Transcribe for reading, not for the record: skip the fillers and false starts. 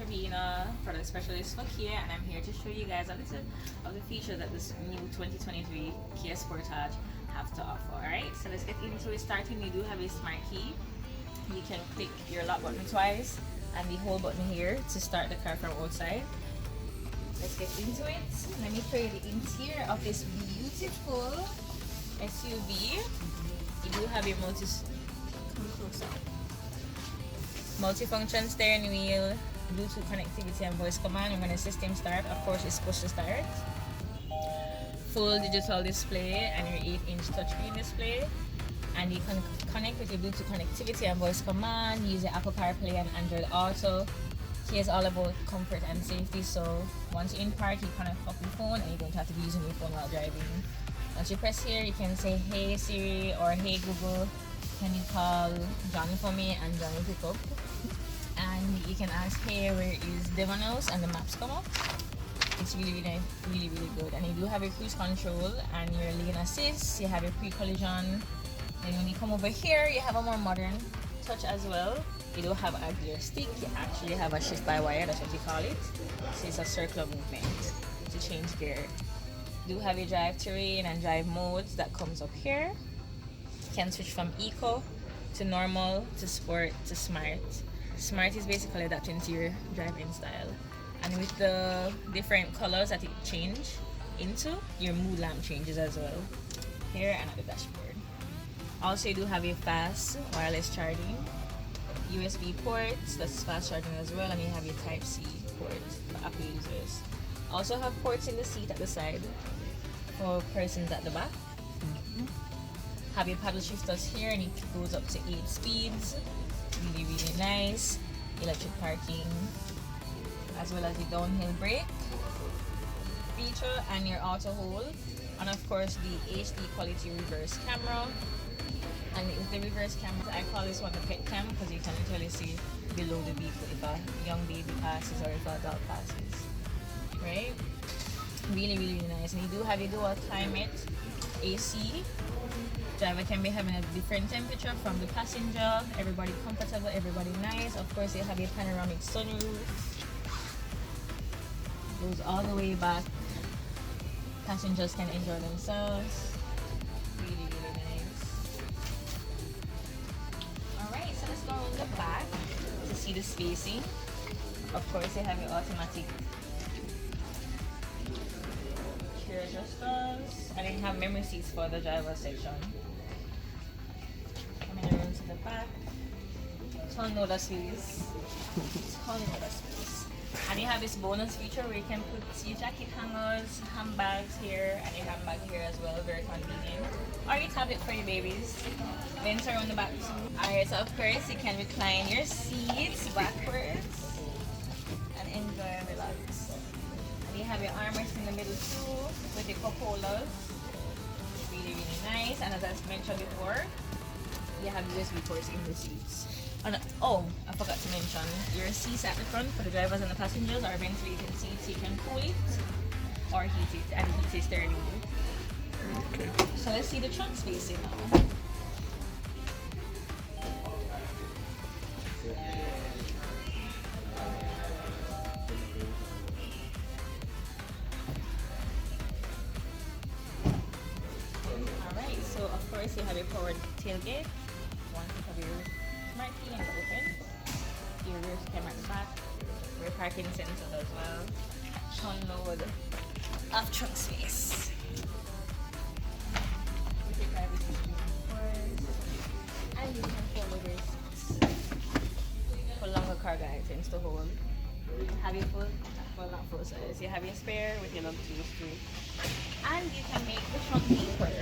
Shavina, product specialist for Kia, and I'm here to show you guys a little of the features that this new 2023 Kia Sportage have to offer. Alright, so let's get into it. Starting, you do have a smart key. You can click your lock button twice and the hold button here to start the car from outside. Let's get into it. Let me show you the interior of this beautiful SUV. You do have your multi-function steering wheel, Bluetooth connectivity and voice command. When the system start, of course it's supposed to start. Full digital display and your 8-inch touchscreen display. And you can connect with your Bluetooth connectivity and voice command, use your Apple CarPlay and Android Auto. Here's all about comfort and safety, so once you're in park, you connect up your phone and you don't have to be using your phone while driving. Once you press here, you can say, "Hey Siri" or "Hey Google, can you call John for me?" and John will pick up. And you can ask, "Hey, where is Devanos?" and the maps come up. It's really good. And you do have your cruise control and your lane assist. You have your pre-collision. And when you come over here, you have a more modern touch as well. You don't have a gear stick, you actually have a shift by wire, that's what you call it. So it's a circular movement to change gear. You do have your drive terrain and drive modes that comes up here. You can switch from eco to normal to sport to smart. Smart is basically adapting to your driving style. And with the different colors that it change into, your mood lamp changes as well. Here and at the dashboard. Also, you do have your fast wireless charging. USB ports, that's fast charging as well, and you have your Type-C ports for Apple users. Also have ports in the seat at the side for persons at the back. Have your paddle shifters here and it goes up to 8 speeds. Really nice. Electric parking, as well as the downhill brake feature and your auto hold, and of course the HD quality reverse camera. And with the reverse camera, I call this one the pet cam because you can literally see below the vehicle if a young baby passes or if an adult passes. Right? Really nice. And you do have your dual climate AC. Driver can be having a different temperature from the passenger. Everybody comfortable, everybody nice. Of course, you have your panoramic sunroof. Goes all the way back. Passengers can enjoy themselves. Really nice. Alright, so let's go on the back to see the spacing. Of course, you have your automatic chair adjusters, and you have memory seats for the driver section. Coming around to the back, ton load of space. And you have this bonus feature where you can put your jacket hangers, handbags here, and your handbag here as well, very convenient. Or your tablet for your babies. Vents around the back too. Alright, so of course you can recline your seats backwards and enjoy and relax. And you have your armrest in the middle too with your cup holders. Really nice. And as I mentioned before, you have USB ports in the seats. And oh, I forgot to mention, your seats at the front for the drivers and the passengers are ventilated seats. You can cool it or heat it, and heat is steering wheel. Okay. So let's see the trunk spacing now. Alright, so of course you have your powered tailgate. Once you have your smart key and open. Your rear camera at the back. Rear parking sensors as well. Ton load of trunk space. With your privacy screen, of course. And you can fold over your seats for longer cargo items to hold. Have your not full size. You have your spare with your lug tools too. And you can make the trunk deeper.